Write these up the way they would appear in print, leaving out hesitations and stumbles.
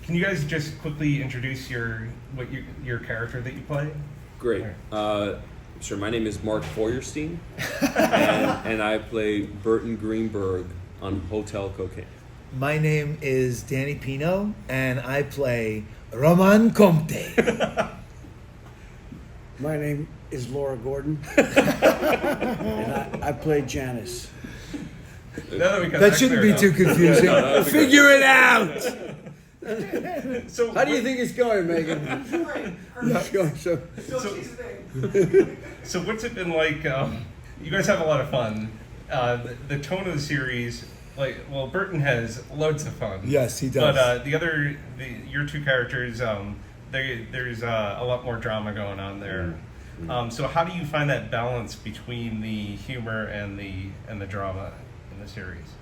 Can you guys just quickly introduce your character that you play? Great. Sure. My name is Mark Feuerstein, and I play Burton Greenberg on Hotel Cocaine. My name is Danny Pino, and I play Roman Compte. My name is Laura Gordon, and I play Janice. That shouldn't be too confusing. No, Figure it out! So How do you think it's going, Megan? It's going So what's it been like? You guys have a lot of fun. The tone of the series, Burton has loads of fun. Yes, he does. But your two characters, there's a lot more drama going on there. So how do you find that balance between the humor and the drama in the series?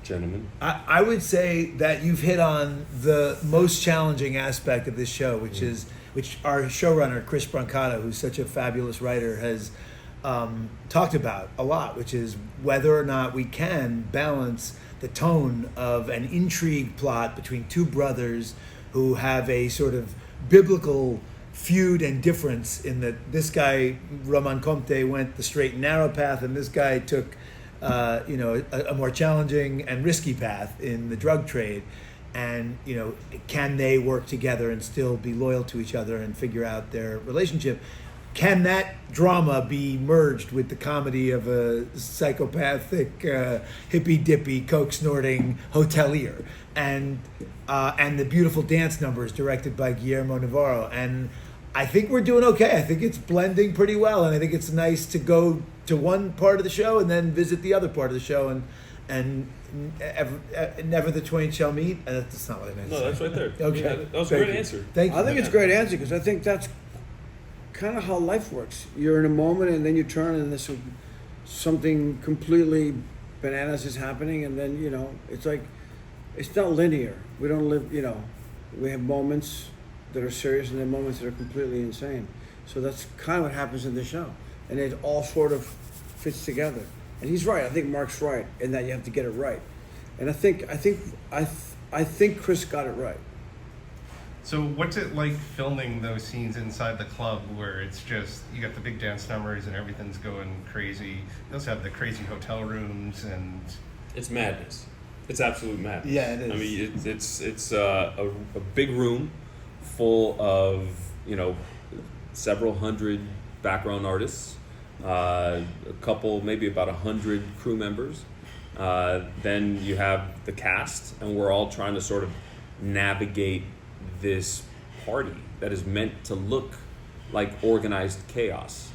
Gentlemen. I would say that you've hit on the most challenging aspect of this show, which our showrunner, Chris Brancato, who's such a fabulous writer, has talked about a lot, which is whether or not we can balance the tone of an intrigue plot between two brothers who have a sort of biblical feud and difference in that this guy, Roman Compte, went the straight and narrow path, and this guy took a more challenging and risky path in the drug trade. And, can they work together and still be loyal to each other and figure out their relationship? Can that drama be merged with the comedy of a psychopathic, hippy-dippy, coke-snorting hotelier? And the beautiful dance numbers directed by Guillermo Navarro. And I think we're doing okay. I think it's blending pretty well. And I think it's nice to go to one part of the show and then visit the other part of the show. And never the twain shall meet. That's not what I meant. No, that's right there. Okay. Yeah, that was a great answer. Thank you. I think it's a great answer because I think that's kind of how life works. You're in a moment and then you turn and this something completely bananas is happening, and then it's like it's not linear. We don't live. We have moments that are serious and then moments that are completely insane. So that's kind of what happens in the show, and it all sort of fits together. And he's right. I think Mark's right in that you have to get it right. And I think Chris got it right. So what's it like filming those scenes inside the club where it's just, you got the big dance numbers and everything's going crazy? You also have the crazy hotel rooms and... It's madness. It's absolute madness. Yeah, it is. I mean, it's a big room full of, several hundred background artists, a couple, maybe about 100 crew members. Then you have the cast, and we're all trying to sort of navigate this party that is meant to look like organized chaos,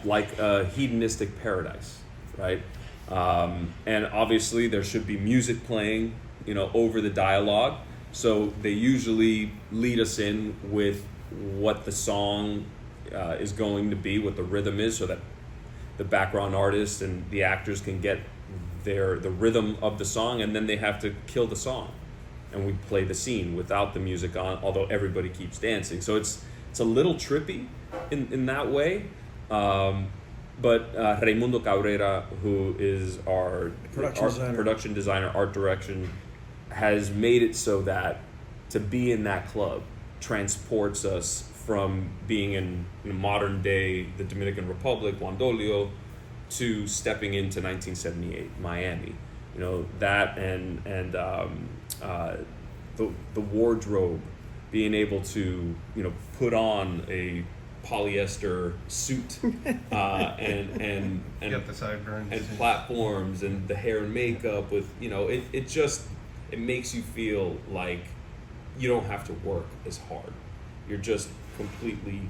like a hedonistic paradise, right? And obviously there should be music playing, over the dialogue. So they usually lead us in with what the song is going to be, what the rhythm is, so that the background artists and the actors can get the rhythm of the song, and then they have to kill the song. And we play the scene without the music on, although everybody keeps dancing. So it's a little trippy in that way. But Raimundo Cabrera, who is our production designer, art direction, has made it so that to be in that club transports us from being in modern day, the Dominican Republic, Guandolio, to stepping into 1978, Miami. That and the wardrobe, being able to put on a polyester suit and You got the sideburns. and platforms and the hair and makeup with it makes you feel like you don't have to work as hard. You're just completely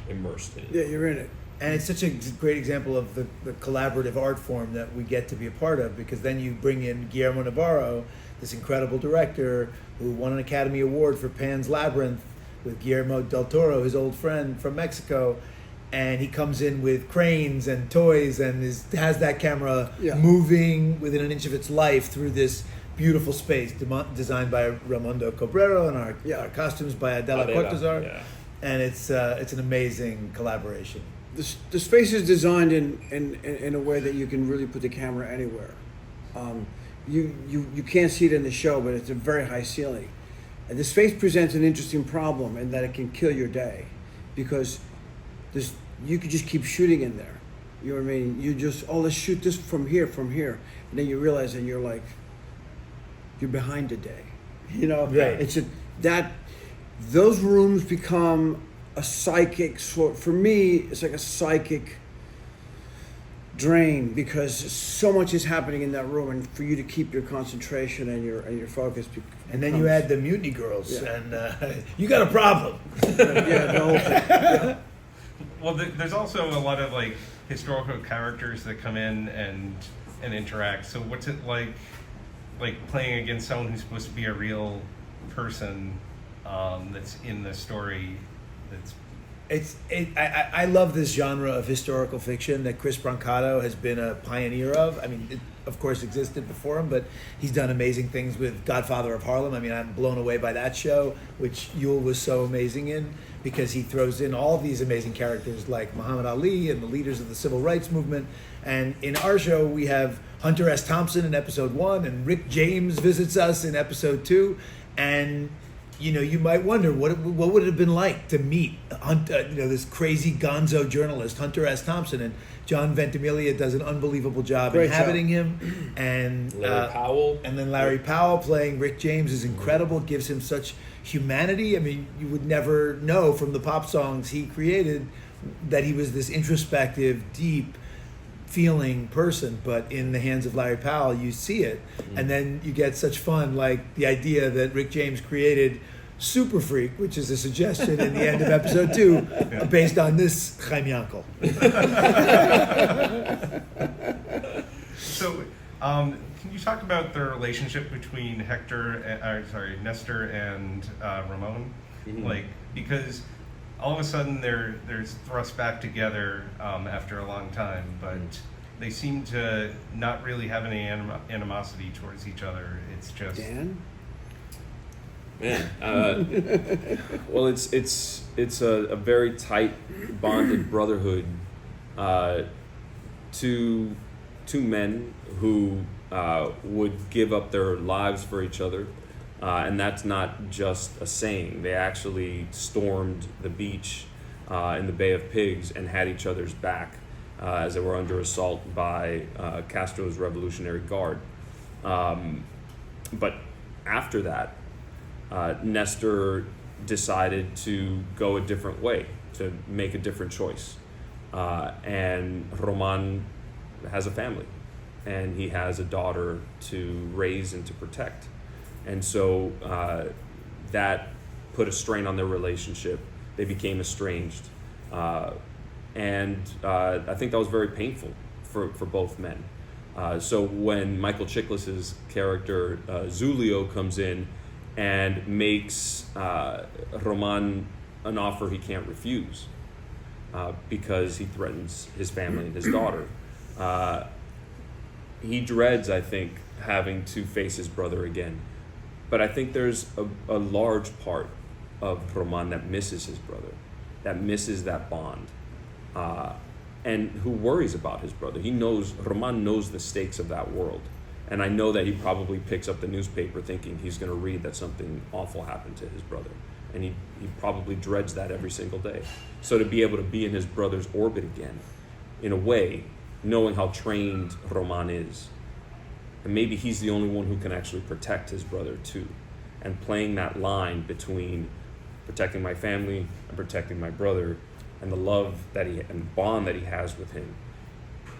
immersed in it. Yeah, you're in it. And it's such a great example of the collaborative art form that we get to be a part of, because then you bring in Guillermo Navarro, this incredible director who won an Academy Award for Pan's Labyrinth with Guillermo del Toro, his old friend from Mexico, and he comes in with cranes and toys and has that camera moving within an inch of its life through this beautiful space designed by Raimundo Cabrera, and our costumes by Adela Cortazar. Yeah. And it's an amazing collaboration. The space is designed in a way that you can really put the camera anywhere. you can't see it in the show, but it's a very high ceiling. And the space presents an interesting problem in that it can kill your day, because you could just keep shooting in there. You know what I mean? You just, let's shoot this from here, and then you realize that you're behind a day. You know, Right. Those rooms become a psychic sort. For me, it's like a psychic drain, because so much is happening in that room, and for you to keep your concentration and your focus. And then you add the Mutiny Girls, and you got a problem. the whole thing. Yeah. Well, there's also a lot of like historical characters that come in and interact. So what's it like playing against someone who's supposed to be a real person that's in the story? I love this genre of historical fiction that Chris Brancato has been a pioneer of. I mean, it of course existed before him, but he's done amazing things with Godfather of Harlem. I mean, I'm blown away by that show, which Yul was so amazing in, because he throws in all these amazing characters like Muhammad Ali and the leaders of the civil rights movement. And in our show, we have Hunter S. Thompson in episode 1, and Rick James visits us in episode 2. And you might wonder what would it have been like to meet this crazy gonzo journalist Hunter S. Thompson, and John Ventimiglia does an unbelievable job inhabiting him, and Larry Powell, and then Larry Powell playing Rick James is incredible. Gives him such humanity. I mean, you would never know from the pop songs he created that he was this introspective, deep feeling person, but in the hands of Larry Powell you see it, and then you get such fun, like the idea that Rick James created Super Freak, which is a suggestion in the end of episode 2, based on this Chaim Yankel. So can you talk about the relationship between Nestor and Ramon? Like, because all of a sudden they're thrust back together after a long time, but they seem to not really have any animosity towards each other. It's just Dan? Man, well, it's a very tight bonded brotherhood. Two men who would give up their lives for each other. And that's not just a saying. They actually stormed the beach in the Bay of Pigs and had each other's back as they were under assault by Castro's Revolutionary Guard. But after that, Nestor decided to go a different way, to make a different choice. And Roman has a family, and he has a daughter to raise and to protect. And so that put a strain on their relationship. They became estranged. And I think that was very painful for both men. So when Michael Chiklis's character, Zulio, comes in and makes Roman an offer he can't refuse because he threatens his family and his daughter, he dreads, I think, having to face his brother again. But I think there's a large part of Roman that misses his brother, that misses that bond, and who worries about his brother. Roman knows the stakes of that world. And I know that he probably picks up the newspaper thinking he's going to read that something awful happened to his brother. And he probably dreads that every single day. So to be able to be in his brother's orbit again, in a way, knowing how trained Roman is, and maybe he's the only one who can actually protect his brother too. And playing that line between protecting my family and protecting my brother, and the love and bond that he has with him,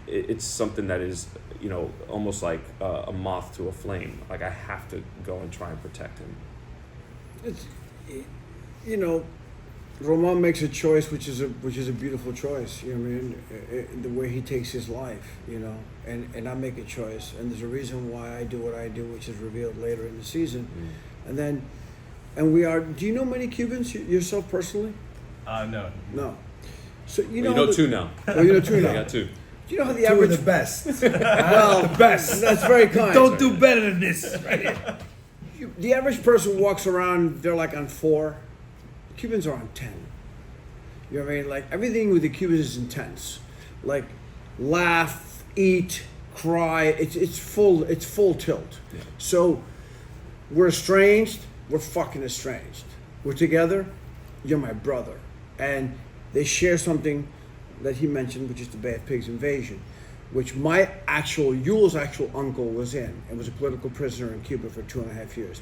it's something that is, almost like a moth to a flame. Like, I have to go and try and protect him. It's, Roman makes a choice, which is a beautiful choice. You know what I mean? The way he takes his life, and I make a choice, and there's a reason why I do what I do, which is revealed later in the season. And we are. Do you know many Cubans yourself personally? No. No. So You know two now. Oh, you know two now. I got two. Do you know how the Two average? of the best. Well, the best. That's very kind. Don't do better than this. Right here. The average person walks around, they're like on 4. The Cubans are on 10. You know what I mean? Like, everything with the Cubans is intense. Like, laugh, eat, cry. It's full tilt. Yeah. So we're estranged. We're fucking estranged. We're together. You're my brother, and they share something that he mentioned, which is the Bay of Pigs invasion, which Yul's actual uncle was in and was a political prisoner in Cuba for 2.5 years.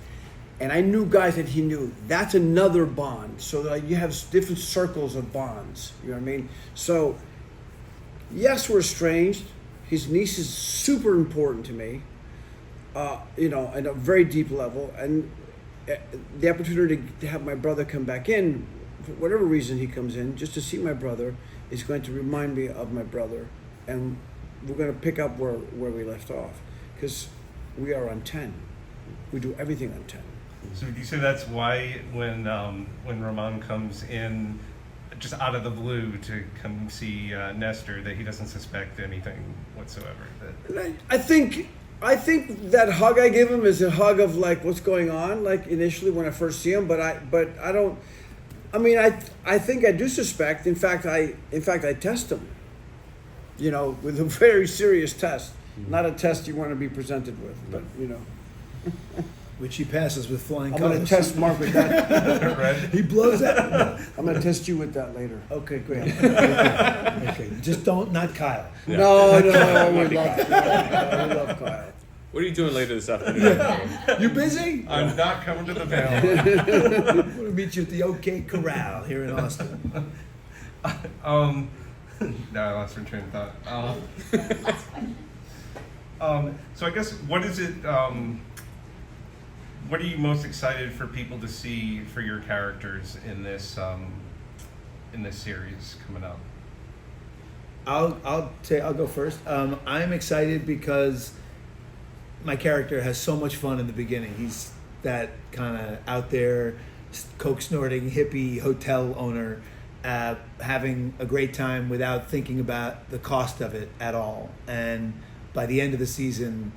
And I knew guys that he knew. That's another bond. So that you have different circles of bonds. You know what I mean? So, yes, we're estranged. His niece is super important to me, you know, at a very deep level. And the opportunity to have my brother come back in, for whatever reason he comes in, just to see my brother, is going to remind me of my brother. And we're going to pick up where we left off. Because we are on 10. We do everything on 10. So would you say that's why when Ramon comes in just out of the blue to come see Nestor, that he doesn't suspect anything whatsoever? I think that hug I give him is a hug of like what's going on, like initially when I first see him, but I don't. I mean, I think I do suspect. In fact, I test him. You know, with a very serious test, not a test you want to be presented with, but you know. Which he passes with flying I'm colors. going to test Mark with that. Right? He blows that. No. I'm going to test you with that later. Okay, great. Okay, just not Kyle. Yeah. No, we love Kyle. What are you doing later this afternoon? You busy? I'm not coming to the panel. I'm going to meet you at the OK Corral here in Austin. No, I lost my train of thought. So I guess what is it? What are you most excited for people to see for your characters in this series coming up? I'll go first. I'm excited because my character has so much fun in the beginning. He's that kind of out there, coke snorting hippie hotel owner, having a great time without thinking about the cost of it at all. And by the end of the season,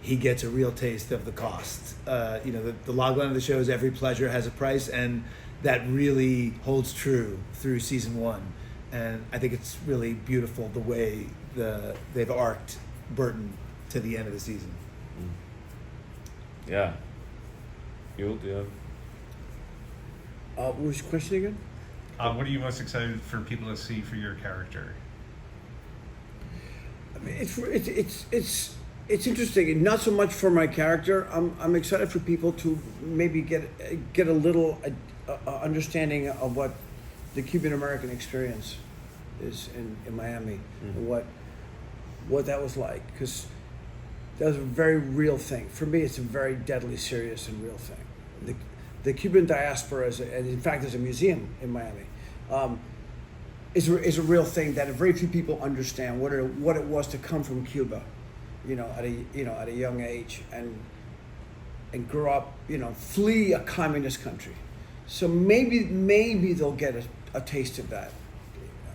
he gets a real taste of the cost. You know, the logline of the show is every pleasure has a price, and that really holds true through season 1. And I think it's really beautiful the way they've arced Burton to the end of the season. Yeah. Yul, do you have? What was your question again? What are you most excited for people to see for your character? I mean, it's interesting. Not so much for my character. I'm excited for people to maybe get a little understanding of what the Cuban American experience is in Miami, and what that was like, because that was a very real thing. For me, it's a very deadly serious and real thing. The Cuban diaspora, and in fact, there's a museum in Miami, is a real thing that very few people understand what it was to come from Cuba, at a young age and grow up, flee a communist country. So maybe they'll get a taste of that,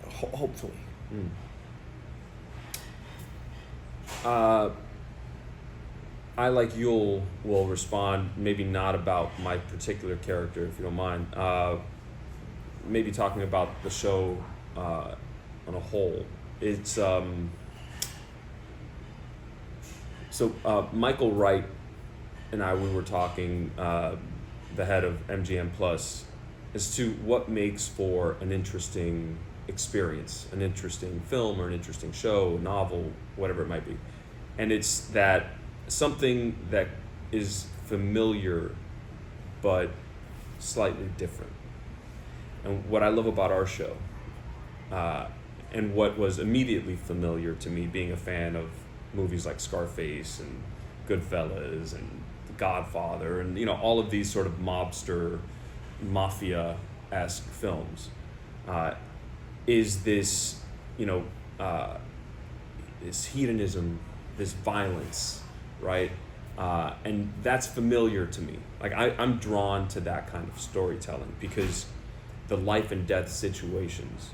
hopefully. I, like Yul, will respond maybe not about my particular character, if you don't mind. Maybe talking about the show on a whole. It's Michael Wright and I, we were talking, the head of MGM Plus, as to what makes for an interesting experience, an interesting film or an interesting show, novel, whatever it might be. And it's that something that is familiar but slightly different. And what I love about our show, and what was immediately familiar to me, being a fan of movies like Scarface and Goodfellas and The Godfather and all of these sort of mobster, mafia-esque films, is this this hedonism, this violence, right? And that's familiar to me. Like I'm drawn to that kind of storytelling because the life and death situations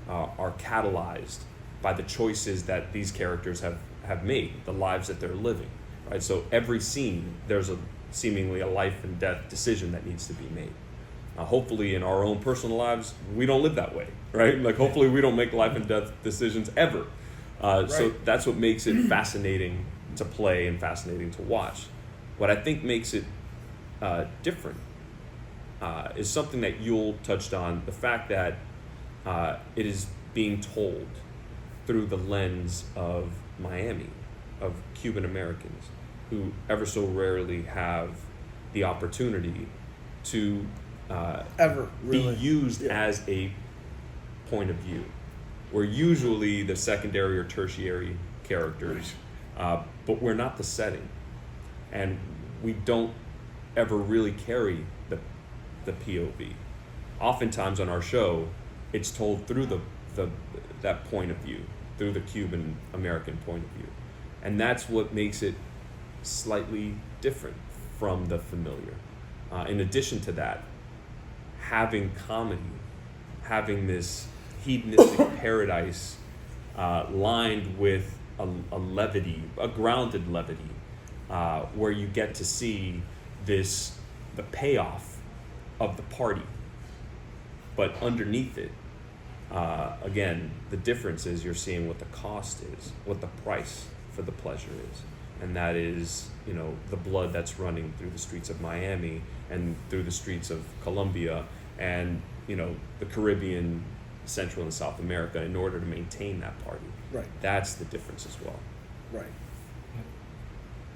are catalyzed by the choices that these characters have made, the lives that they're living, right? So every scene, there's seemingly a life and death decision that needs to be made. Hopefully in our own personal lives, we don't live that way, right? Like hopefully we don't make life and death decisions ever. So Right. that's what makes it fascinating to play and fascinating to watch. What I think makes it different is something that Yul touched on, the fact that it is being told through the lens of Miami, of Cuban Americans, who ever so rarely have the opportunity to Ever really be used Yeah. as a point of view. We're usually the secondary or tertiary characters, but we're not the setting, and we don't ever really carry the POV. Oftentimes on our show, it's told through that point of view, through the Cuban American point of view, and that's what makes it slightly different from the familiar. In addition to that, having comedy, having this hedonistic paradise lined with a levity, a grounded levity, where you get to see the payoff of the party, but underneath it, again, the difference is you're seeing what the cost is, what the price for the pleasure is, and that is, the blood that's running through the streets of Miami and through the streets of Colombia and the Caribbean, Central and South America, in order to maintain that party. Right. That's the difference as well. Right.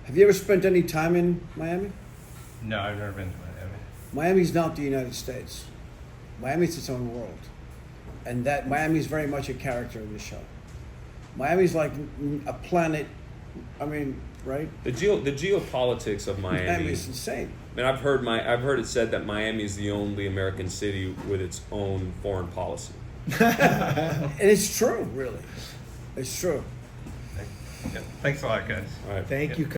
Have you ever spent any time in Miami? No, I've never been to Miami. Miami's not the United States. Miami's its own world. And that Miami's very much a character in the show. Miami's like a planet, right? The geopolitics of Miami. Miami's insane. I've heard it said that Miami is the only American city with its own foreign policy. And it's true, really. It's true. Yeah. Thanks a lot, guys. All right. Thank you.